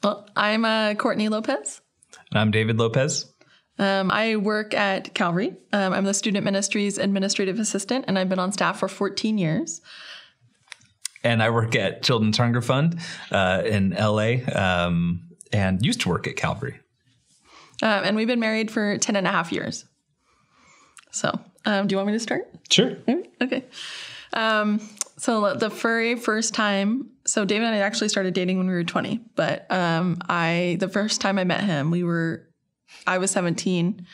Well, I'm Courtney Lopez. And I'm David Lopez. I work at Calvary. I'm the Student Ministries Administrative Assistant, and I've been on staff for 14 years. And I work at Children's Hunger Fund in LA and used to work at Calvary. And we've been married for 10 and a half years. So do you want me to start? Sure. Okay. So the very first time, so David and I actually started dating when we were 20, but the first time I met him, I was 17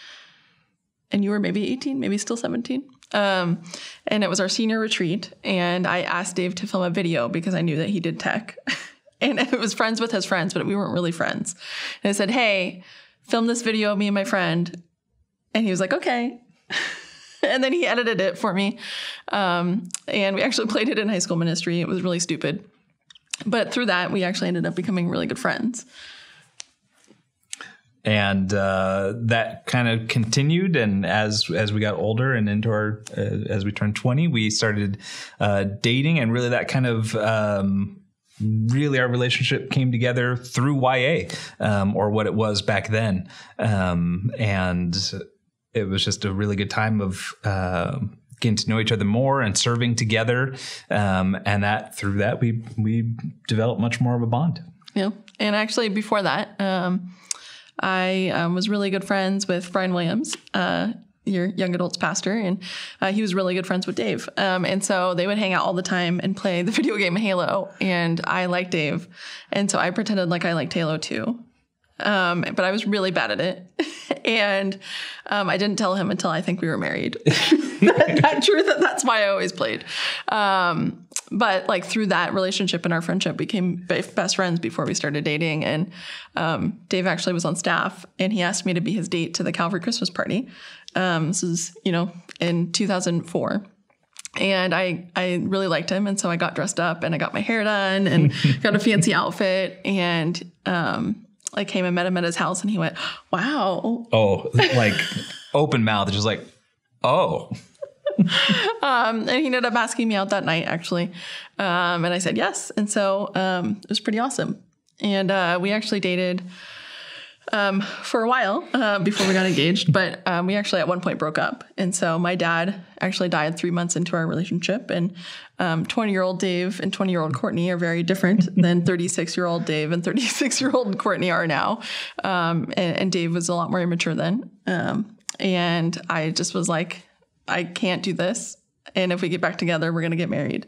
and you were maybe 18, maybe still 17. And it was our senior retreat. And I asked Dave to film a video because I knew that he did tech. And it was friends with his friends, but we weren't really friends. And I said, hey, film this video of me and my friend. And he was like, okay. And then he edited it for me. And we actually played it in high school ministry. It was really stupid. But through that, we actually ended up becoming really good friends. And that kind of continued. And as we got older and into as we turned 20, we started dating. And really that kind of really our relationship came together through YA or what it was back then. And it was just a really good time of getting to know each other more and serving together. And through that, we developed much more of a bond. Yeah. And actually before that, I was really good friends with Brian Williams, your young adults pastor, and he was really good friends with Dave. And so they would hang out all the time and play the video game Halo, and I liked Dave. And so I pretended like I liked Halo too. But I was really bad at it. And I didn't tell him until I think we were married. That's why I always played. But like through that relationship and our friendship became best friends before we started dating. And Dave actually was on staff and he asked me to be his date to the Calvary Christmas party. This is, in 2004. And I really liked him. And so I got dressed up and I got my hair done and got a fancy outfit and I came and met him at his house and he went, wow. Oh, like open mouth, just like, oh. And he ended up asking me out that night, actually. And I said yes. And so it was pretty awesome. And we actually dated for a while before we got engaged. But we actually at one point broke up. And so my dad actually died 3 months into our relationship. And 20-year-old Dave and 20-year-old Courtney are very different than 36-year-old Dave and 36-year-old Courtney are now. And Dave was a lot more immature then. And I just was like, I can't do this. And if we get back together, we're going to get married.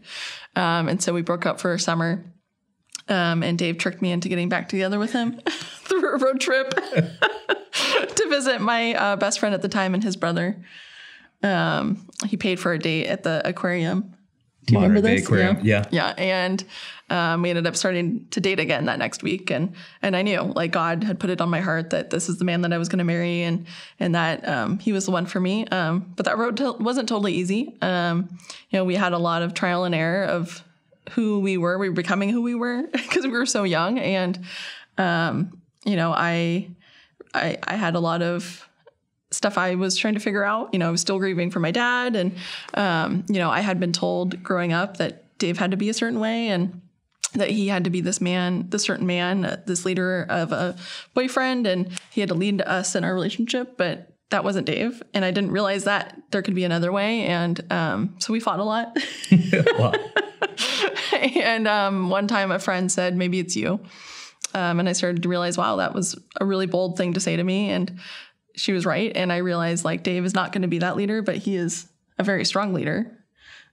And so we broke up for a summer. And Dave tricked me into getting back together with him through a road trip to visit my best friend at the time and his brother. He paid for a date at the aquarium. Do you remember this? Aquarium. Yeah. Yeah. And we ended up starting to date again that next week. And I knew like God had put it on my heart that this is the man that I was going to marry and that he was the one for me. But that road wasn't totally easy. We had a lot of trial and error of who we were. We were becoming who we were because we were so young. And, I had a lot of stuff I was trying to figure out. I was still grieving for my dad. And, I had been told growing up that Dave had to be a certain way and that he had to be this certain man, this leader of a boyfriend, and he had to lead us in our relationship. But that wasn't Dave. And I didn't realize that there could be another way. And so we fought a lot. And one time a friend said, maybe it's you. And I started to realize, wow, that was a really bold thing to say to me. And she was right. And I realized like Dave is not going to be that leader, but he is a very strong leader.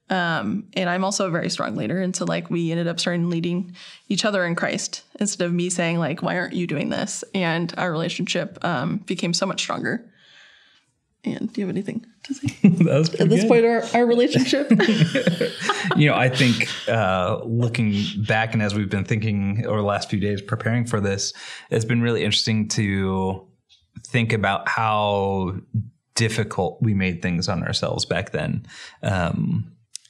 And I'm also a very strong leader. And so like we ended up starting leading each other in Christ instead of me saying like, why aren't you doing this? And our relationship became so much stronger. And do you have anything to say that was at this good. point our relationship? I think looking back and as we've been thinking over the last few days preparing for this, it's been really interesting to think about how difficult we made things on ourselves back then. And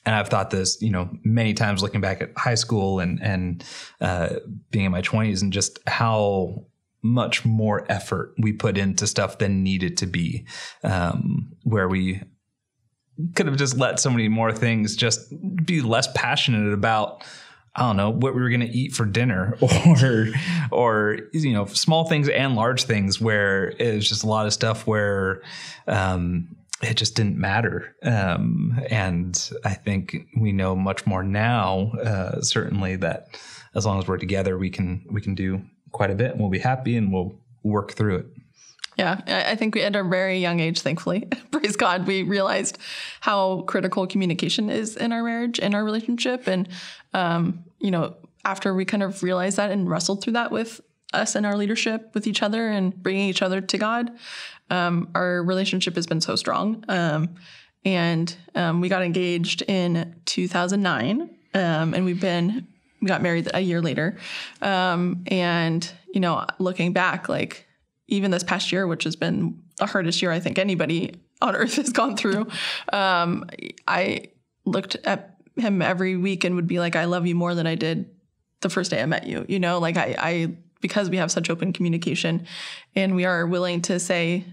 I've thought this, many times looking back at high school and being in my 20s and just how much more effort we put into stuff than needed to be, where we could have just let so many more things just be less passionate about I don't know, what we were going to eat for dinner or, you know, small things and large things where it was just a lot of stuff where, it just didn't matter. And I think we know much more now, certainly, that as long as we're together, we can do quite a bit, and we'll be happy and we'll work through it. Yeah, I think at a very young age, thankfully, praise God, we realized how critical communication is in our marriage and our relationship. And, you know, after we kind of realized that and wrestled through that with us and our leadership with each other and bringing each other to God, our relationship has been so strong. And we got engaged in 2009, and we got married a year later. And, you know, looking back, like, even this past year, which has been the hardest year I think anybody on earth has gone through, I looked at him every week and would be like, I love you more than I did the first day I met you. You know, like I because we have such open communication and we are willing to say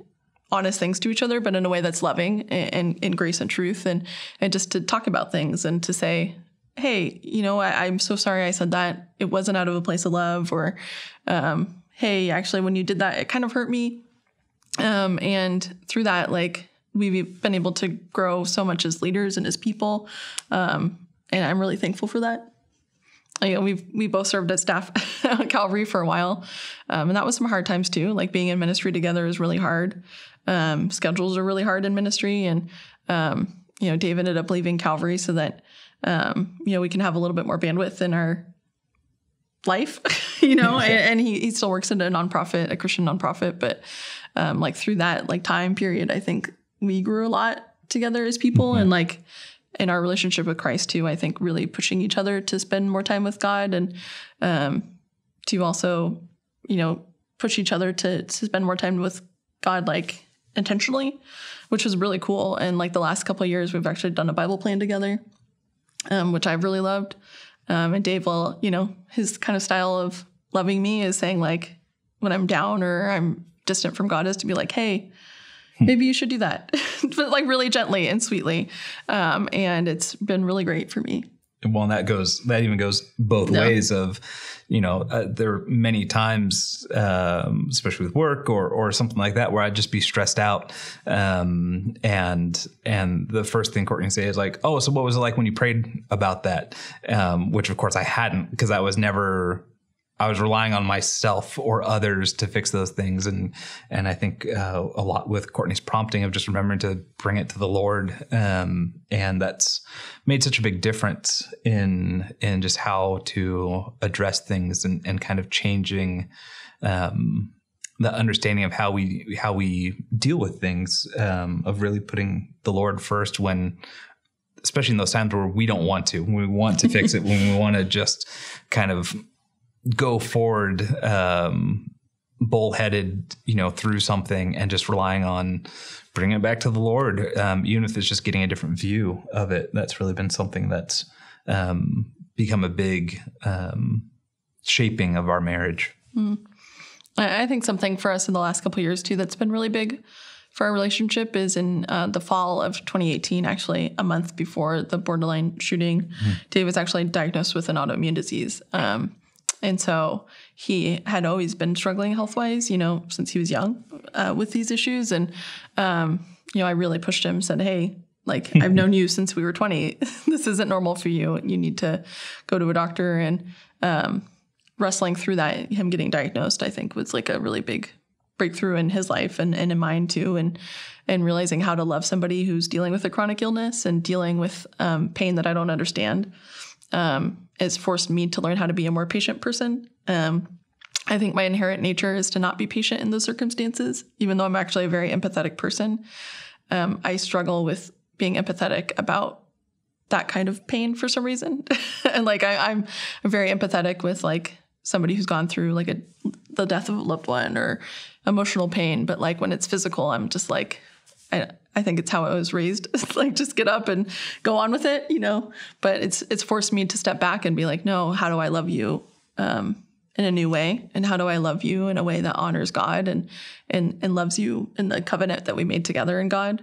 honest things to each other, but in a way that's loving and in grace and truth, and just to talk about things and to say, hey, you know, I'm so sorry I said that. It wasn't out of a place of love, or, hey, actually, when you did that, it kind of hurt me. And through that, like, we've been able to grow so much as leaders and as people. And I'm really thankful for that. You know, we both served as staff at Calvary for a while. And that was some hard times too. Like, being in ministry together is really hard. Schedules are really hard in ministry. And, you know, Dave ended up leaving Calvary so that, you know, we can have a little bit more bandwidth in our life, you know, and he still works in a Christian nonprofit. But, like, through that, like, time period, I think we grew a lot together as people. Mm-hmm. And, like, in our relationship with Christ too, I think really pushing each other to spend more time with God, and, to also, you know, push each other to spend more time with God, like, intentionally, which was really cool. And, like, the last couple of years, we've actually done a Bible plan together, which I've really loved. And Dave, well, you know, his kind of style of loving me is saying, like, when I'm down or I'm distant from God, is to be like, hey, maybe you should do that, but, like, really gently and sweetly. And it's been really great for me. Well, and that even goes both ways of, you know, there are many times, especially with work or something like that, where I'd just be stressed out. And the first thing Courtney say is like, oh, so what was it like when you prayed about that? Which of course I hadn't, because I was relying on myself or others to fix those things. And I think a lot with Courtney's prompting of just remembering to bring it to the Lord. And that's made such a big difference in just how to address things and kind of changing the understanding of how we deal with things, of really putting the Lord first, when, especially in those times where we don't want to, when we want to fix it, when we want to just kind of go forward, bullheaded, you know, through something, and just relying on bringing it back to the Lord, even if it's just getting a different view of it. That's really been something that's become a big shaping of our marriage. I think something for us in the last couple of years too that's been really big for our relationship is in the fall of 2018, actually a month before the borderline shooting. Dave was actually diagnosed with an autoimmune disease. And so he had always been struggling health-wise, you know, since he was young, with these issues. And, you know, I really pushed him, said, hey, like, I've known you since we were 20. This isn't normal for you. You need to go to a doctor. And wrestling through that, him getting diagnosed, I think, was like a really big breakthrough in his life and in mine too. And realizing how to love somebody who's dealing with a chronic illness and dealing with pain that I don't understand. It's forced me to learn how to be a more patient person. I think my inherent nature is to not be patient in those circumstances, even though I'm actually a very empathetic person. I struggle with being empathetic about that kind of pain for some reason. And, like, I'm very empathetic with, like, somebody who's gone through, like, the death of a loved one or emotional pain. But, like, when it's physical, I'm just like, I think it's how I was raised. It's like, just get up and go on with it, you know. But it's forced me to step back and be like, no, how do I love you in a new way? And how do I love you in a way that honors God and loves you in the covenant that we made together in God?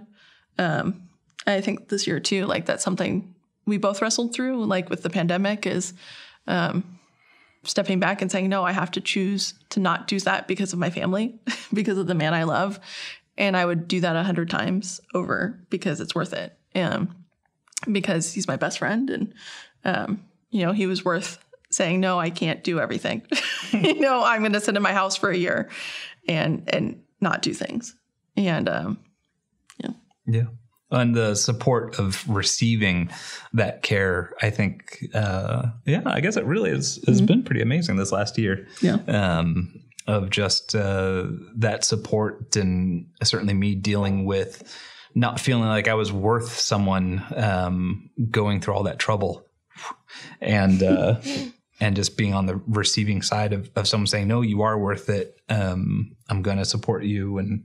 I think this year too, like, that's something we both wrestled through, like, with the pandemic, is stepping back and saying, no, I have to choose to not do that because of my family, because of the man I love. And I would do that 100 times over because it's worth it. Because he's my best friend. And, he was worth saying, no, I can't do everything. I'm going to sit in my house for a year and not do things. And, Yeah. And the support of receiving that care, I think, I guess it really has been pretty amazing this last year. Yeah. Of just that support, and certainly me dealing with not feeling like I was worth someone going through all that trouble, and just being on the receiving side of someone saying, no, you are worth it. I'm going to support you and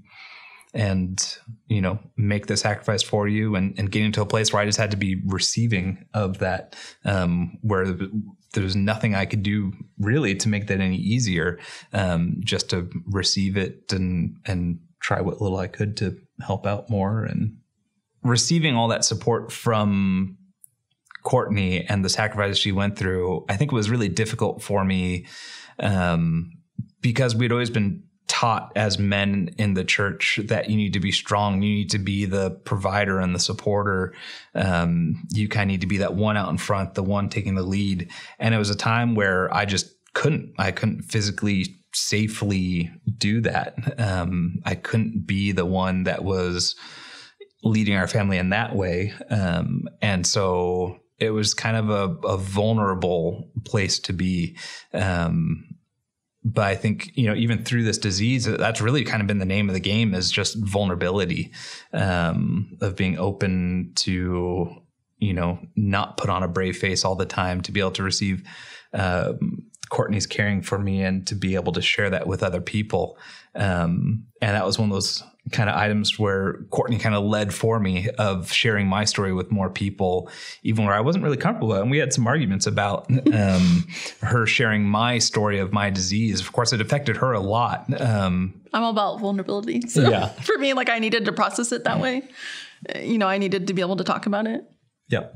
make the sacrifice for you, and getting to a place where I just had to be receiving of that, where there was nothing I could do really to make that any easier, just to receive it and try what little I could to help out more. And receiving all that support from Courtney and the sacrifices she went through, I think it was really difficult for me, because we'd always been taught as men in the church that you need to be strong. You need to be the provider and the supporter. You kind of need to be that one out in front, the one taking the lead. And it was a time where I just couldn't physically safely do that. I couldn't be the one that was leading our family in that way. And so it was kind of a vulnerable place to be. But I think, even through this disease, that's really kind of been the name of the game, is just vulnerability, of being open to, not put on a brave face all the time, to be able to receive Courtney's caring for me and to be able to share that with other people. And that was one of those kind of items where Courtney kind of led for me, of sharing my story with more people, even where I wasn't really comfortable with it. And we had some arguments about her sharing my story of my disease. Of course, it affected her a lot. I'm all about vulnerability. So for me, I needed to process it that way. I needed to be able to talk about it. Yeah.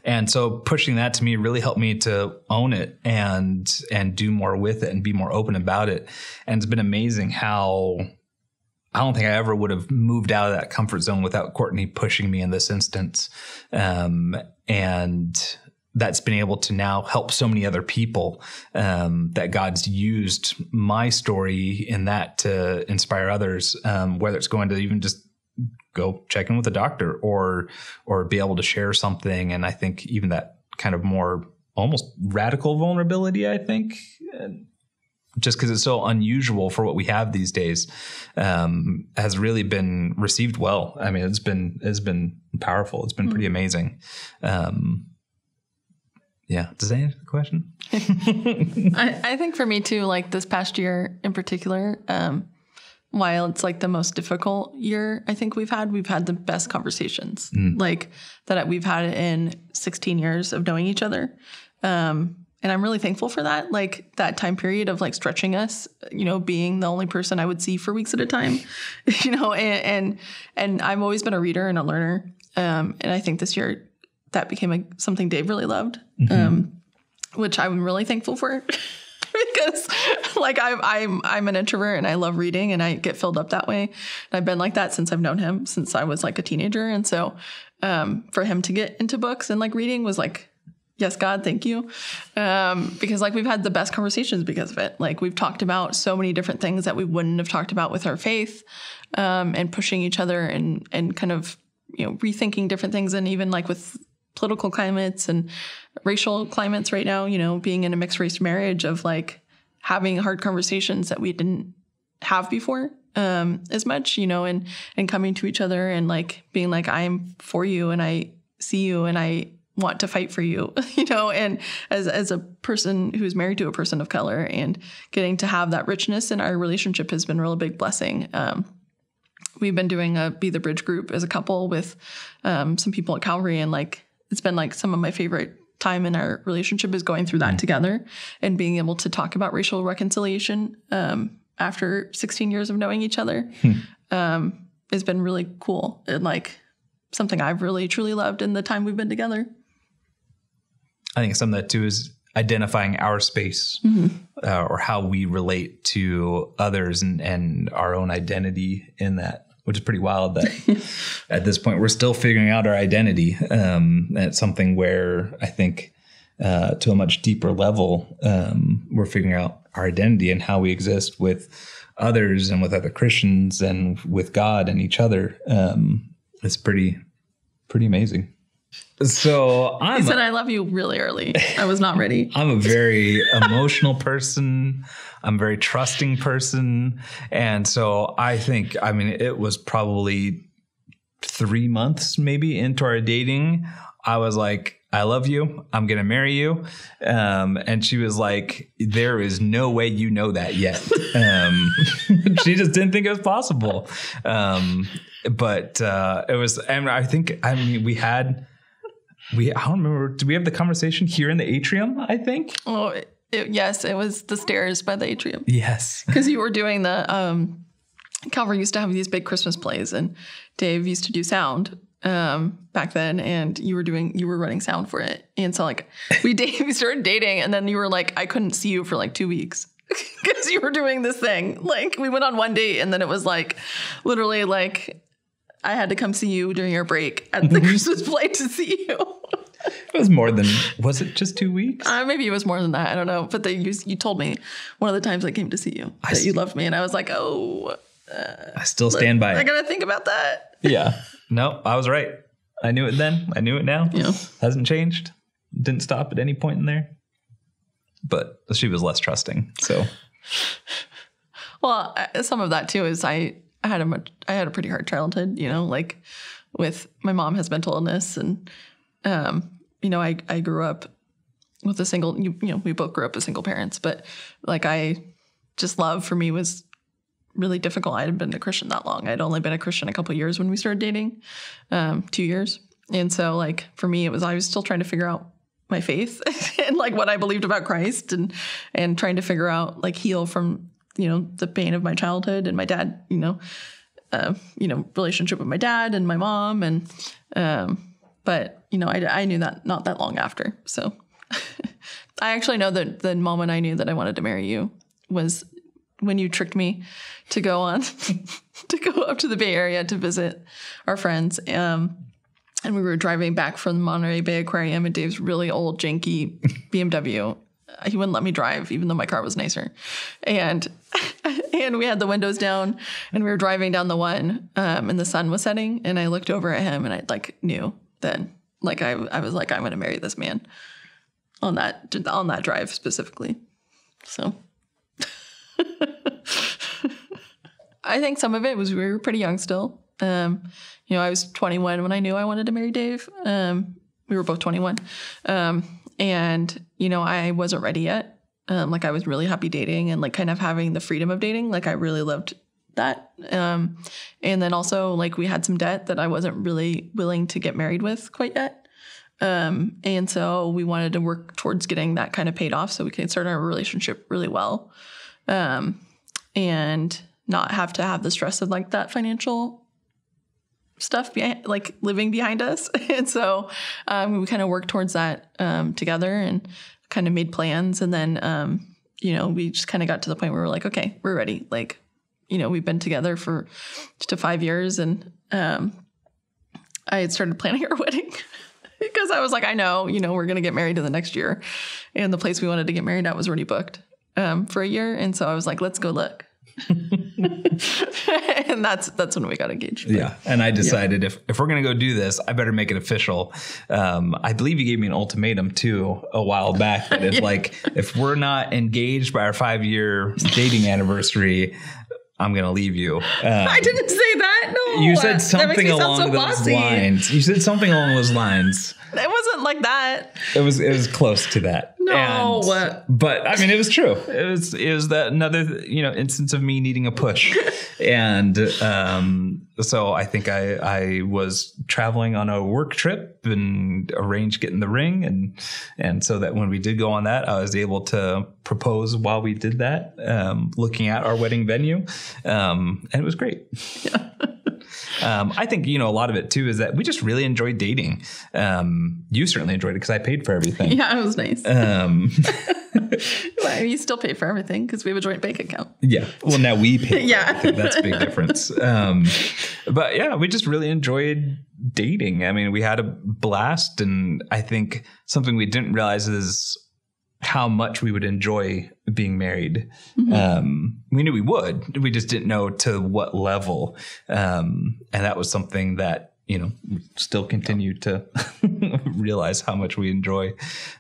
And so pushing that to me really helped me to own it and do more with it and be more open about it. And it's been amazing how I don't think I ever would have moved out of that comfort zone without Courtney pushing me in this instance. And that's been able to now help so many other people, that God's used my story in that to inspire others, whether it's going to even just go check in with a doctor or be able to share something. And I think even that kind of more almost radical vulnerability, I think, just because it's so unusual for what we have these days, has really been received well. I mean, it's been powerful. It's been pretty amazing. Does that answer the question? I think for me too, this past year in particular, while it's the most difficult year I think we've had the best conversations that we've had in 16 years of knowing each other. And I'm really thankful for that, that time period of stretching us, being the only person I would see for weeks at a time, and I've always been a reader and a learner. And I think this year that became something Dave really loved, which I'm really thankful for. Because I'm an introvert and I love reading and I get filled up that way. And I've been like that since I've known him, since I was a teenager. And so for him to get into books and reading was yes, God, thank you. Because we've had the best conversations because of it. We've talked about so many different things that we wouldn't have talked about with our faith, and pushing each other and kind of, rethinking different things. And even with political climates and racial climates right now, being in a mixed race marriage, of having hard conversations that we didn't have before as much, and coming to each other and being I'm for you and I see you and I want to fight for you, and as a person who's married to a person of color, and getting to have that richness in our relationship has been a really big blessing. We've been doing a Be the Bridge group as a couple with some people at Calvary, and it's been some of my favorite time in our relationship is going through that together and being able to talk about racial reconciliation after 16 years of knowing each other. Has been really cool and something I've really truly loved in the time we've been together. I think some of that too is identifying our space or how we relate to others and our own identity in that, which is pretty wild that at this point we're still figuring out our identity. And it's something where I think to a much deeper level, we're figuring out our identity and how we exist with others and with other Christians and with God and each other. It's pretty amazing. So he said, I love you really early. I was not ready. I'm a very emotional person. I'm a very trusting person. And so I think, I mean, it was probably 3 months maybe into our dating. I was like, I love you. I'm going to marry you. And she was like, there is no way you know that yet. She just didn't think it was possible. But it was, and I think, I mean, I don't remember. Did we have the conversation here in the atrium, I think? Oh, yes. It was the stairs by the atrium. Yes. Because you were doing the, Calvary used to have these big Christmas plays, and Dave used to do sound back then, and you were running sound for it. And so like we started dating, and then you were like, I couldn't see you for like 2 weeks because you were doing this thing. Like we went on one date, and then it was like literally like I had to come see you during your break at the Christmas play to see you. It was more than, was it just 2 weeks? Maybe it was more than that. I don't know. But you told me one of the times I came to see you that you loved me, and I was like, oh. I still stand by it. I got to think about that. Yeah. No, I was right. I knew it then. I knew it now. Yeah. Hasn't changed. Didn't stop at any point in there. But she was less trusting. So. Well, some of that too is I had a pretty hard childhood, like with my mom has mental illness, and I grew up with a single, we both grew up with single parents, but like love for me was really difficult. I hadn't been a Christian that long. I'd only been a Christian a couple of years when we started dating, 2 years. And so like for me, I was still trying to figure out my faith and like what I believed about Christ, and trying to figure out like heal from, the pain of my childhood and my dad, relationship with my dad and my mom. And, but I knew that not that long after. So I actually know that the moment I knew that I wanted to marry you was when you tricked me to go up to the Bay Area to visit our friends. And we were driving back from the Monterey Bay Aquarium in Dave's really old, janky BMW. He wouldn't let me drive, even though my car was nicer. And we had the windows down, and we were driving down the one, and the sun was setting. And I looked over at him, and I like knew then, like I was like, I'm going to marry this man on that drive specifically. So. I think some of it was we were pretty young still. I was 21 when I knew I wanted to marry Dave. We were both 21. And I wasn't ready yet. Like I was really happy dating and like kind of having the freedom of dating. Like I really loved that. And then also like we had some debt that I wasn't really willing to get married with quite yet. And so we wanted to work towards getting that kind of paid off so we could start our relationship really well. And not have to have the stress of like that financial stuff like living behind us. And so we kind of worked towards that together and kind of made plans. And then, we just kind of got to the point where we're like, okay, we're ready. Like, we've been together for just 5 years, and I had started planning our wedding because I was like, I know, we're going to get married in the next year. And the place we wanted to get married at was already booked for a year. And so I was like, let's go look. And that's when we got engaged. But, yeah. And I decided if we're going to go do this, I better make it official. I believe you gave me an ultimatum too a while back that if if we're not engaged by our 5-year dating anniversary, I'm going to leave you. I didn't say that. No, you said something along those lines. You said something along those lines. It wasn't like that. It was close to that. No. But I mean, it was true. It was that another, instance of me needing a push. And so I think I was traveling on a work trip and arranged getting the ring. And so that when we did go on that, I was able to propose while we did that, looking at our wedding venue. And it was great. Yeah. I think, a lot of it too is that we just really enjoyed dating. You certainly enjoyed it because I paid for everything. Yeah, it was nice. Well, you still pay for everything because we have a joint bank account. Yeah. Well, now we pay. Yeah. That's a big difference. But yeah, we just really enjoyed dating. I mean, we had a blast, and I think something we didn't realize is how much we would enjoy being married. We knew we would. We just didn't know to what level. And that was something that, we still continue to realize how much we enjoy.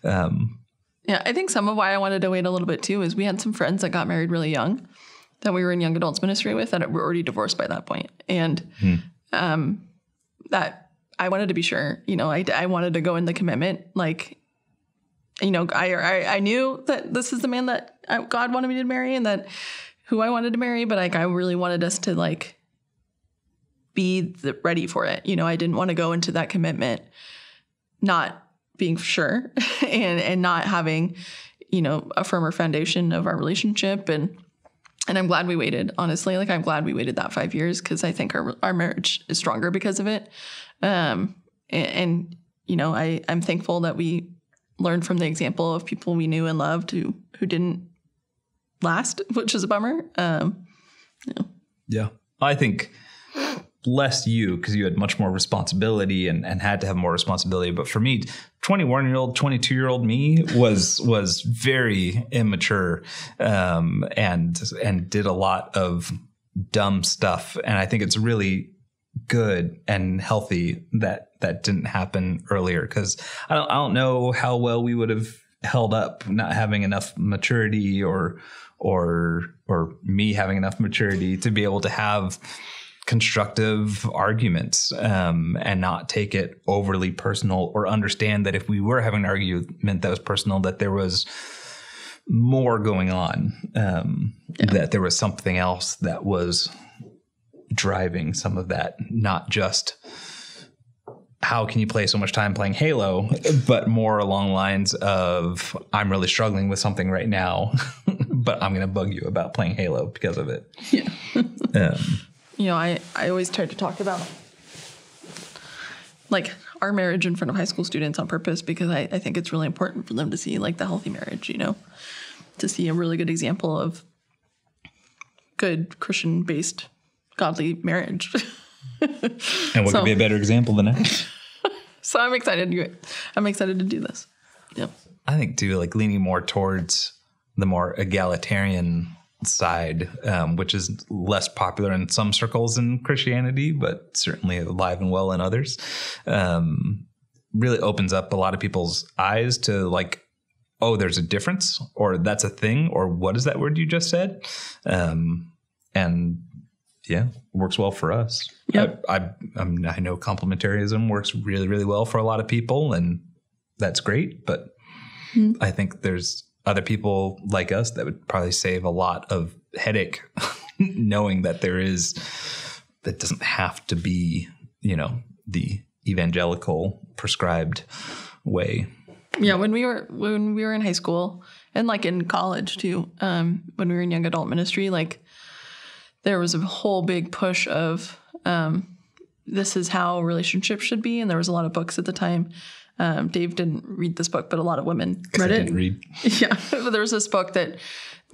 Yeah, I think some of why I wanted to wait a little bit too is we had some friends that got married really young that we were in young adults ministry with that were already divorced by that point. And that I wanted to be sure, I wanted to go in the commitment, like, I knew that this is the man that God wanted me to marry and that who I wanted to marry, but like I really wanted us to like be ready for it. I didn't want to go into that commitment not being sure and not having, a firmer foundation of our relationship. And I'm glad we waited, honestly. Like, I'm glad we waited that 5 years because I think our marriage is stronger because of it. I'm thankful that we learned from the example of people we knew and loved who didn't last, which is a bummer. Yeah. I think less you, because you had much more responsibility and had to have more responsibility. But for me, 21-year-old, 22-year-old me was very immature and did a lot of dumb stuff. And I think it's really good and healthy that didn't happen earlier, because I don't know how well we would have held up not having enough maturity or me having enough maturity to be able to have constructive arguments and not take it overly personal, or understand that if we were having an argument that was personal, that there was more going on, that there was something else that was driving some of that, not just how can you play so much time playing Halo, but more along lines of I'm really struggling with something right now, but I'm going to bug you about playing Halo because of it. Yeah. I always try to talk about like our marriage in front of high school students on purpose, because I think it's really important for them to see like the healthy marriage, to see a really good example of good Christian-based godly marriage. And what could be a better example than that? So I'm excited to do this. Yeah. I think too, like leaning more towards the more egalitarian side, which is less popular in some circles in Christianity, but certainly alive and well in others, really opens up a lot of people's eyes to like, oh, there's a difference, or that's a thing, or what is that word you just said? And yeah, works well for us. Yep. I know complementarism works really, really well for a lot of people, and that's great. But I think there's other people like us that would probably save a lot of headache knowing that that doesn't have to be, the evangelical prescribed way. Yeah. When we were in high school and like in college too, when we were in young adult ministry, like there was a whole big push of this is how relationships should be. And there was a lot of books at the time. Dave didn't read this book, but a lot of women read it. Didn't read. Yeah. But there was this book that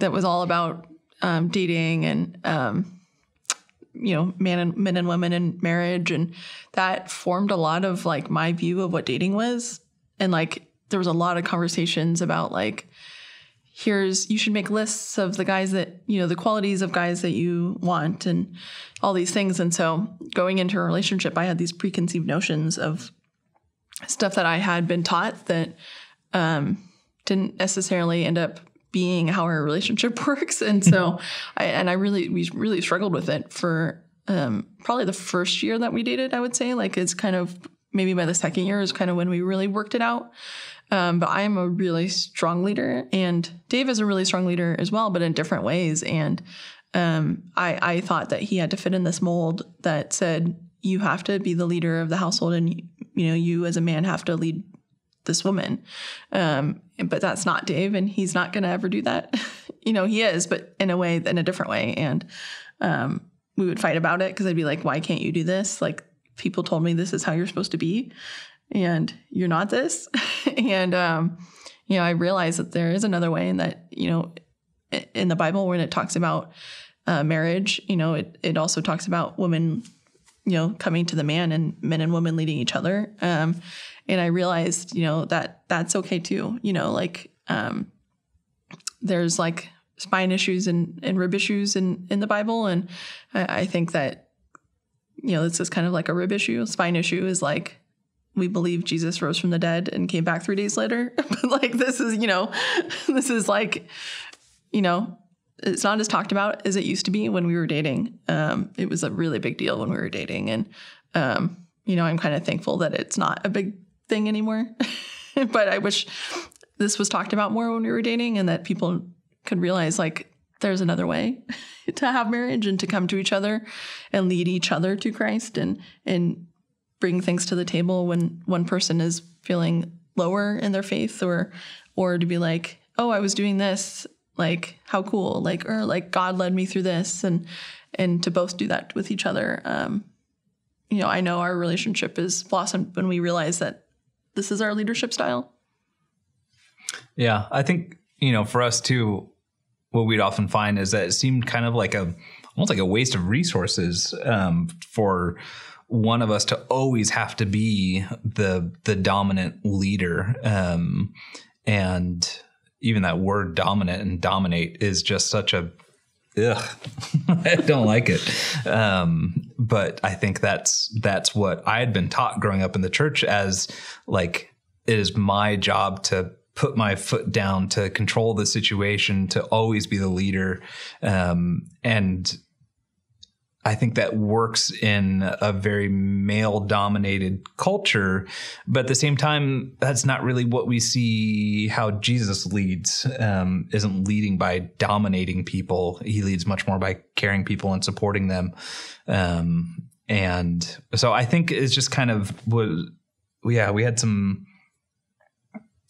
was all about dating and, men and women in marriage. And that formed a lot of like my view of what dating was. And like, there was a lot of conversations about like, you should make lists of the guys that, the qualities of guys that you want and all these things. And so going into a relationship, I had these preconceived notions of stuff that I had been taught that didn't necessarily end up being how our relationship works. And so we really struggled with it for probably the first year that we dated, I would say. Like it's kind of maybe by the second year is kind of when we really worked it out. But I am a really strong leader, and Dave is a really strong leader as well, but in different ways. And I thought that he had to fit in this mold that said, you have to be the leader of the household, and you as a man have to lead this woman. But that's not Dave, and he's not going to ever do that. He is, but in a different way. And we would fight about it because I'd be like, why can't you do this? Like, people told me this is how you're supposed to be, and you're not this. And, I realized that there is another way, and that, in the Bible, when it talks about marriage, it also talks about women, coming to the man, and men and women leading each other. And I realized, that that's okay too. There's like spine issues and rib issues in the Bible. And I think that, this is kind of like a rib issue. Spine issue is like, we believe Jesus rose from the dead and came back 3 days later. But like, this is, this is like, it's not as talked about as it used to be when we were dating. It was a really big deal when we were dating. And, I'm kind of thankful that it's not a big thing anymore. But I wish this was talked about more when we were dating, and that people could realize like there's another way to have marriage and to come to each other and lead each other to Christ, and bring things to the table when one person is feeling lower in their faith, or to be like, oh, I was doing this, like, how cool, like, or like God led me through this, and to both do that with each other. I know our relationship is blossomed when we realize that this is our leadership style. Yeah, I think, for us too, what we'd often find is that it seemed kind of like almost like a waste of resources for one of us to always have to be the dominant leader. And even that word dominant and dominate is just such a, I don't like it. But I think that's what I had been taught growing up in the church, as like, it is my job to put my foot down, to control the situation, to always be the leader. And I think that works in a very male-dominated culture, but at the same time, that's not really what we see how Jesus leads. Isn't leading by dominating people. He leads much more by caring people and supporting them. And so I think it's just kind of we had some,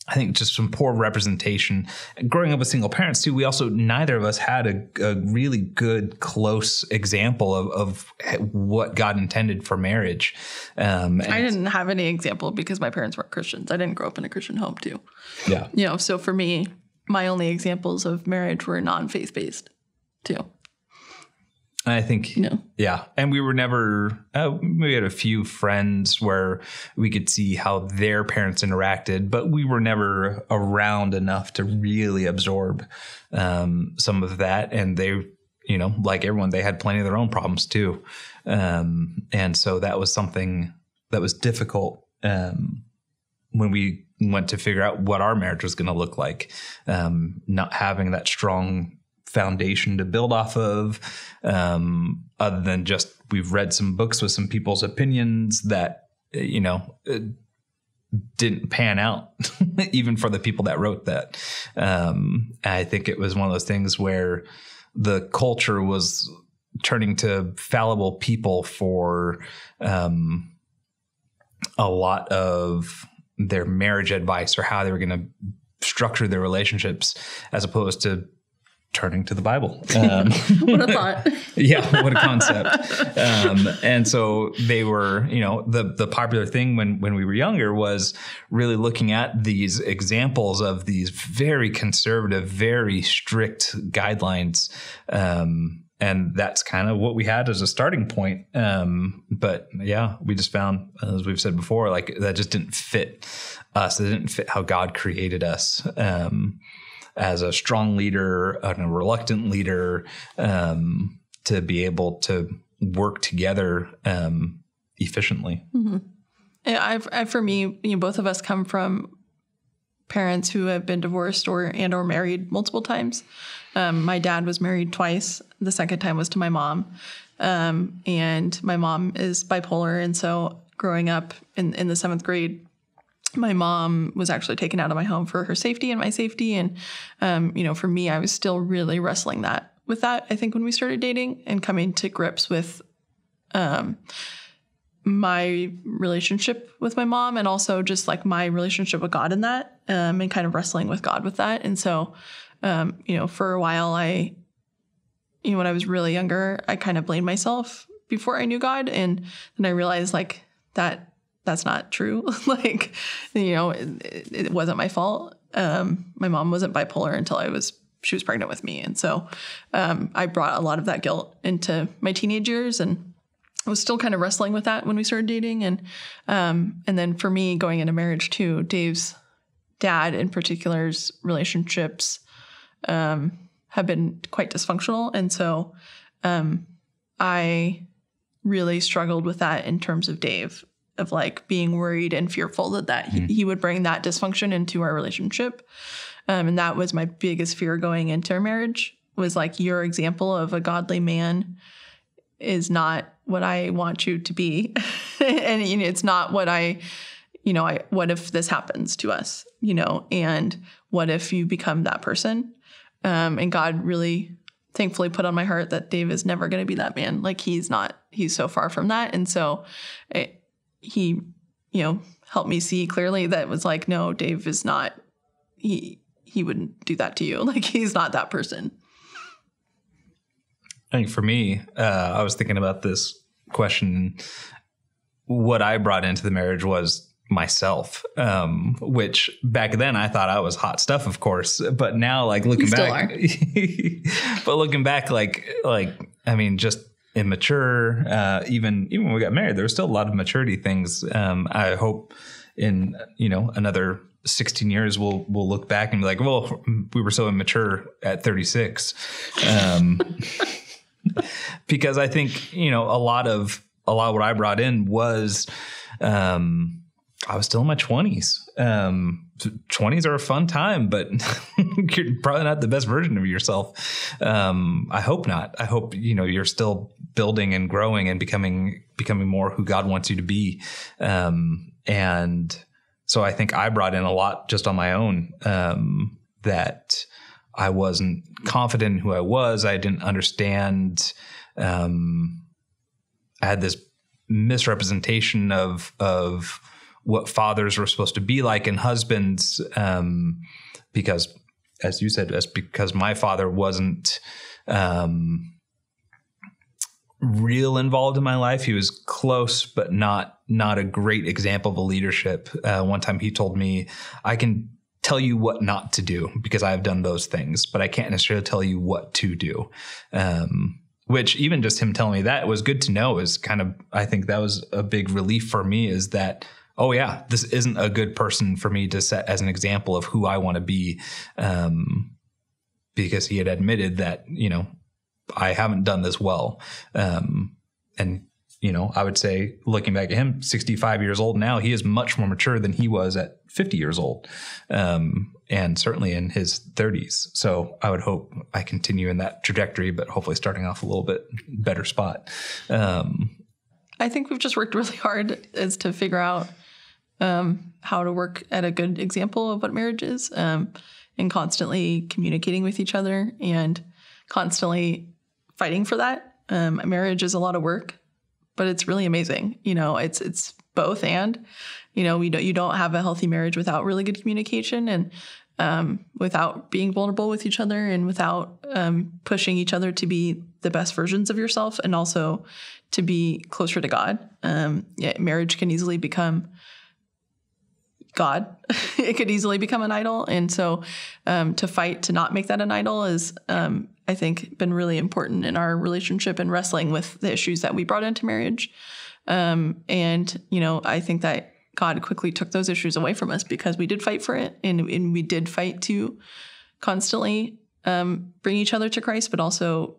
I think, just some poor representation. Growing up with single parents too, we also, neither of us had a really good, close example of what God intended for marriage. I didn't have any example because my parents weren't Christians. I didn't grow up in a Christian home too. Yeah. So for me, my only examples of marriage were non-faith based too. I think, yeah. And we were never, we had a few friends where we could see how their parents interacted, but we were never around enough to really absorb some of that. And they, like everyone, they had plenty of their own problems too. And so that was something that was difficult when we went to figure out what our marriage was going to look like, not having that strong foundation to build off of, other than just we've read some books with some people's opinions that didn't pan out even for the people that wrote that. I think it was one of those things where the culture was turning to fallible people for a lot of their marriage advice or how they were going to structure their relationships, as opposed to turning to the Bible. What a thought. Yeah, what a concept. And so they were, the popular thing when we were younger was really looking at these examples of these very conservative, very strict guidelines. And that's kind of what we had as a starting point. But yeah, we just found, as we've said before, like that just didn't fit us. It didn't fit how God created us. As a strong leader and a reluctant leader, to be able to work together efficiently. Mm-hmm. I for me, both of us come from parents who have been divorced or married multiple times. My dad was married twice. The second time was to my mom. And my mom is bipolar. And so growing up in the 7th grade, my mom was actually taken out of my home for her safety and my safety. And, for me, I was still really wrestling with that, I think, when we started dating and coming to grips with my relationship with my mom, and also just like my relationship with God in that, and kind of wrestling with God with that. And so, for a while, I when I was really younger, I kind of blamed myself before I knew God. And then I realized like that's not true. Like, it wasn't my fault. My mom wasn't bipolar until she was pregnant with me. And so I brought a lot of that guilt into my teenage years, and I was still kind of wrestling with that when we started dating. And then for me going into marriage too, Dave's dad in particular's relationships have been quite dysfunctional. And so I really struggled with that in terms of Dave, of like being worried and fearful that he would bring that dysfunction into our relationship. And that was my biggest fear going into our marriage, was like, your example of a godly man is not what I want you to be. And it's not what what if this happens to us, and what if you become that person? And God really thankfully put on my heart that Dave is never going to be that man. Like he's so far from that. And so he, helped me see clearly that it was like, no, Dave is not, he wouldn't do that to you. Like he's not that person. I think for me, I was thinking about this question. What I brought into the marriage was myself, which back then I thought I was hot stuff, of course. But now, like looking back, I mean, just immature. Even when we got married, there was still a lot of maturity things. I hope in another 16 years we'll look back and be like, well, we were so immature at 36. Because I think, a lot of what I brought in was, I was still in my 20s. 20s are a fun time, but you're probably not the best version of yourself. I hope not. I hope, you're still building and growing and becoming more who God wants you to be. And so I think I brought in a lot just on my own, that I wasn't confident in who I was. I didn't understand. I had this misrepresentation of what fathers were supposed to be like and husbands, because, as you said, because my father wasn't real involved in my life. He was close, but not a great example of a leadership. One time he told me, I can tell you what not to do because I've done those things, but I can't necessarily tell you what to do. Which even just him telling me that was good to know. Is kind of, I think that was a big relief for me, is that, oh yeah, this isn't a good person for me to set as an example of who I want to be. Because he had admitted that, I haven't done this well. And I would say, looking back at him, 65 years old now, he is much more mature than he was at 50 years old. And certainly in his 30s. So I would hope I continue in that trajectory, but hopefully starting off a little bit better spot. I think we've just worked really hard as to figure out how to work at a good example of what marriage is, and constantly communicating with each other and constantly fighting for that. Marriage is a lot of work, but it's really amazing. It's both. And, you don't have a healthy marriage without really good communication and without being vulnerable with each other and without pushing each other to be the best versions of yourself and also to be closer to God. Marriage can easily become God. It could easily become an idol. And so to fight to not make that an idol is, I think, been really important in our relationship and wrestling with the issues that we brought into marriage. And, I think that God quickly took those issues away from us because we did fight for it. And we did fight to constantly bring each other to Christ, but also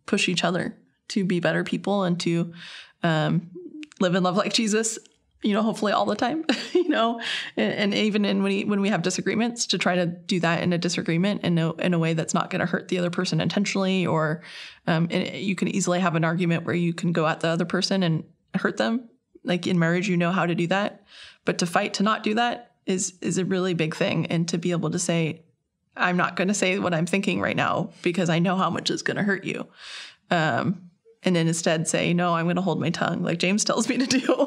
push each other to be better people and to live and love like Jesus, hopefully all the time, and even when we have disagreements, to try to do that in a disagreement in a way that's not going to hurt the other person intentionally, or you can easily have an argument where you can go at the other person and hurt them. Like in marriage, how to do that, but to fight to not do that is a really big thing. And to be able to say, I'm not going to say what I'm thinking right now because I know how much it's going to hurt you. And then instead say, no, I'm going to hold my tongue like James tells me to do,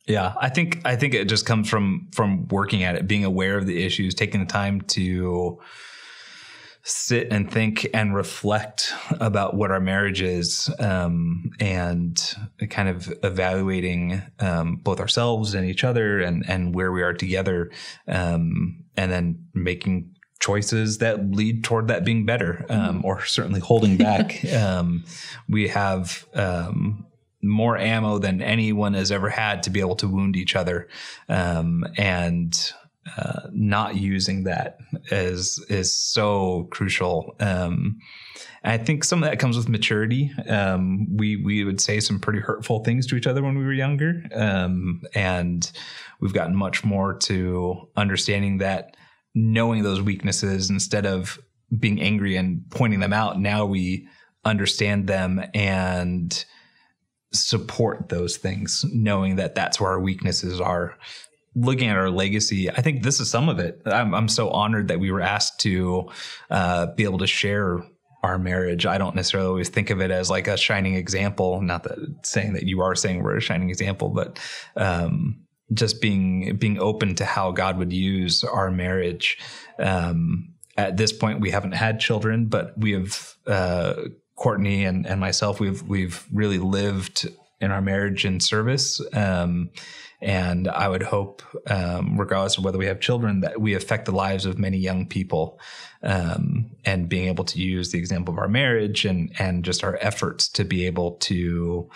Yeah, I think it just comes from working at it, being aware of the issues, taking the time to sit and think and reflect about what our marriage is, and kind of evaluating both ourselves and each other and where we are together, and then making choices that lead toward that being better, or certainly holding back. We have more ammo than anyone has ever had to be able to wound each other, and not using that is so crucial. I think some of that comes with maturity. We would say some pretty hurtful things to each other when we were younger, and we've gotten much more to understanding that, knowing those weaknesses instead of being angry and pointing them out. Now we understand them and support those things, knowing that that's where our weaknesses are. Looking at our legacy, I think this is some of it. I'm so honored that we were asked to be able to share our marriage. I don't necessarily always think of it as like a shining example. Not that saying that you are saying we're a shining example, but just being open to how God would use our marriage. At this point, we haven't had children, but we have Courtney and myself. We've really lived in our marriage in service. And I would hope, regardless of whether we have children, that we affect the lives of many young people, and being able to use the example of our marriage and just our efforts to be able to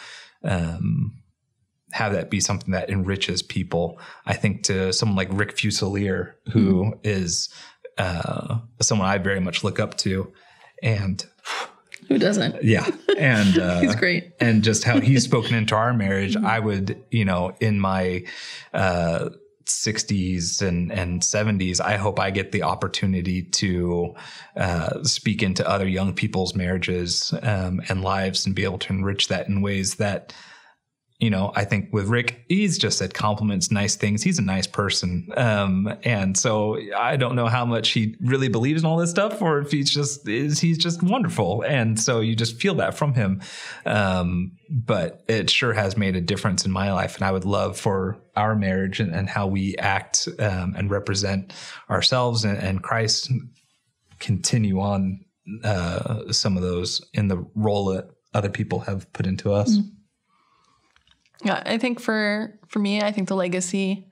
have that be something that enriches people. I think to someone like Rick Fusilier, who is someone I very much look up to, and who doesn't? Yeah. And he's great. And just how he's spoken into our marriage. I would, in my 60s and 70s, I hope I get the opportunity to speak into other young people's marriages and lives, and be able to enrich that in ways that, I think with Rick, he's just said compliments, nice things. He's a nice person. And so I don't know how much he really believes in all this stuff, or if he's just wonderful. And so you just feel that from him. But it sure has made a difference in my life. And I would love for our marriage and how we act and represent ourselves and Christ continue on some of those in the role that other people have put into us. Mm-hmm. Yeah, I think for me, I think the legacy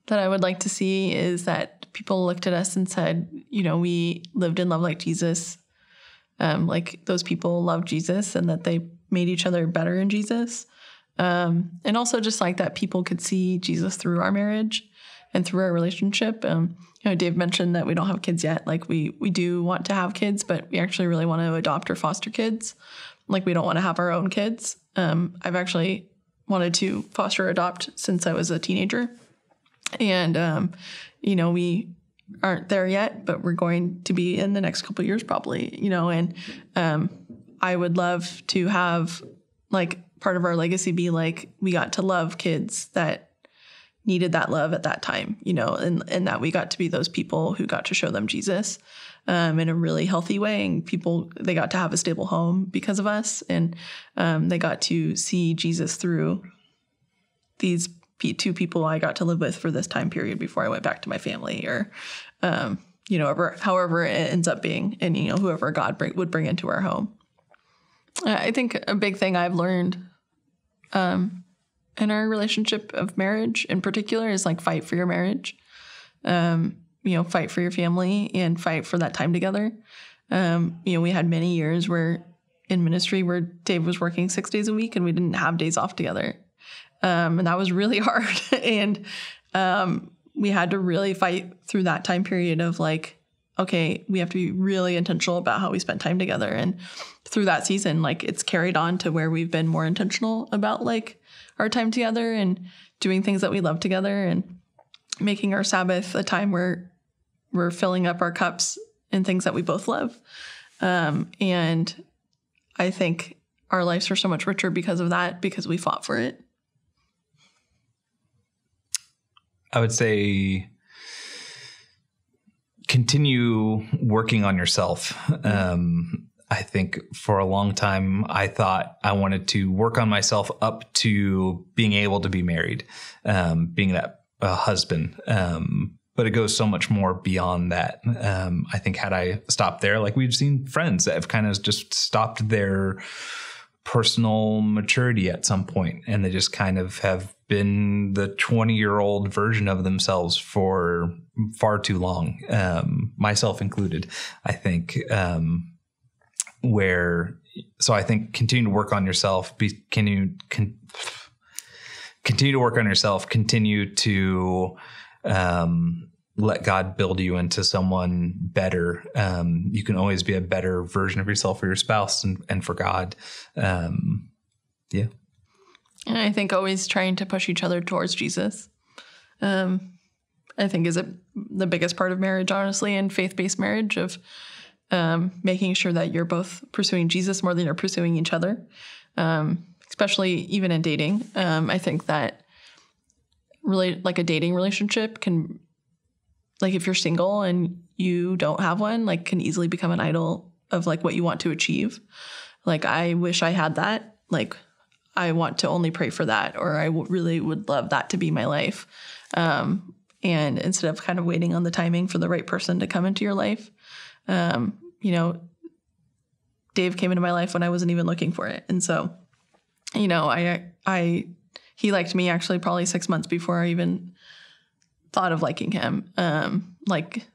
that I would like to see is that people looked at us and said, we lived and loved like Jesus. Like those people loved Jesus, and that they made each other better in Jesus. And also just like that people could see Jesus through our marriage and through our relationship. Dave mentioned that we don't have kids yet. Like we do want to have kids, but we actually really want to adopt or foster kids. Like we don't want to have our own kids. I've actually wanted to foster or adopt since I was a teenager. And, we aren't there yet, but we're going to be in the next couple of years probably, and I would love to have like part of our legacy be like we got to love kids that needed that love at that time, and that we got to be those people who got to show them Jesus in a really healthy way. And they got to have a stable home because of us. And they got to see Jesus through these two people I got to live with for this time period before I went back to my family, or, however it ends up being, and, whoever God would bring into our home. I think a big thing I've learned in our relationship of marriage in particular is like fight for your marriage. Fight for your family and fight for that time together. We had many years in ministry where Dave was working 6 days a week and we didn't have days off together. And that was really hard. And we had to really fight through that time period of like, okay, we have to be really intentional about how we spend time together. And through that season, like it's carried on to where we've been more intentional about like our time together and doing things that we love together and making our Sabbath a time where we're filling up our cups in things that we both love. And I think our lives are so much richer because of that, because we fought for it. I would say continue working on yourself. I think for a long time, I thought I wanted to work on myself up to being able to be married, being that husband. but it goes so much more beyond that. I think had I stopped there, like we've seen friends that have kind of just stopped their personal maturity at some point, and they just kind of have been the 20-year-old version of themselves for far too long, myself included, I think, so I think continue to work on yourself, continue to work on yourself, continue to let God build you into someone better. You can always be a better version of yourself for your spouse and for God. Yeah. And I think always trying to push each other towards Jesus, I think is the biggest part of marriage, honestly, and faith-based marriage, of making sure that you're both pursuing Jesus more than you're pursuing each other, especially even in dating. I think that really, like, a dating relationship can, like, if you're single and you don't have one, like, can easily become an idol of, like, what you want to achieve. Like, I wish I had that. Like, I want to only pray for that, or I really would love that to be my life. And instead of kind of waiting on the timing for the right person to come into your life, you know, Dave came into my life when I wasn't even looking for it. And so, you know, he liked me actually probably 6 months before I even thought of liking him. Like,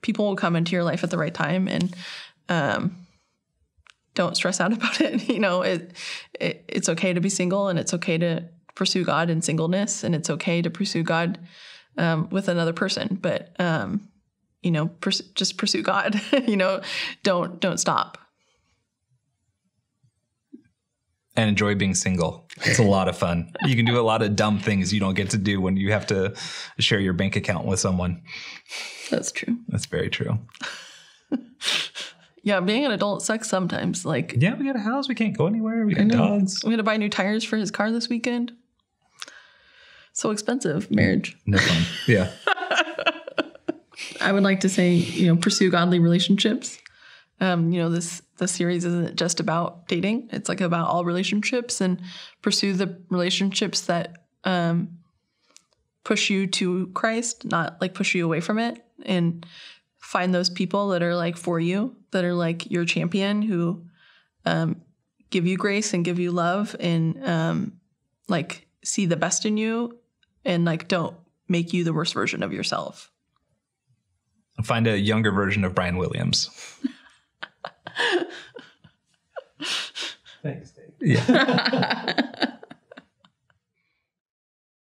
people will come into your life at the right time, and don't stress out about it. You know, it's okay to be single, and it's okay to pursue God in singleness, and it's okay to pursue God with another person. But you know, just pursue God. You know, don't stop. And enjoy being single. It's a lot of fun. You can do a lot of dumb things you don't get to do when you have to share your bank account with someone. That's true. That's very true. Yeah, being an adult sucks sometimes. Like, yeah, we got a house. We can't go anywhere. We got dogs. We had to buy new tires for his car this weekend. So expensive, marriage. No fun. Yeah. I would like to say, you know, pursue godly relationships. You know, this series isn't just about dating. It's like about all relationships, and pursue the relationships that push you to Christ, not like push you away from it. And find those people that are like for you, that are like your champion, who give you grace and give you love, and like see the best in you, and like don't make you the worst version of yourself. Find a younger version of Brian Williams. Thanks, Dave. Yeah.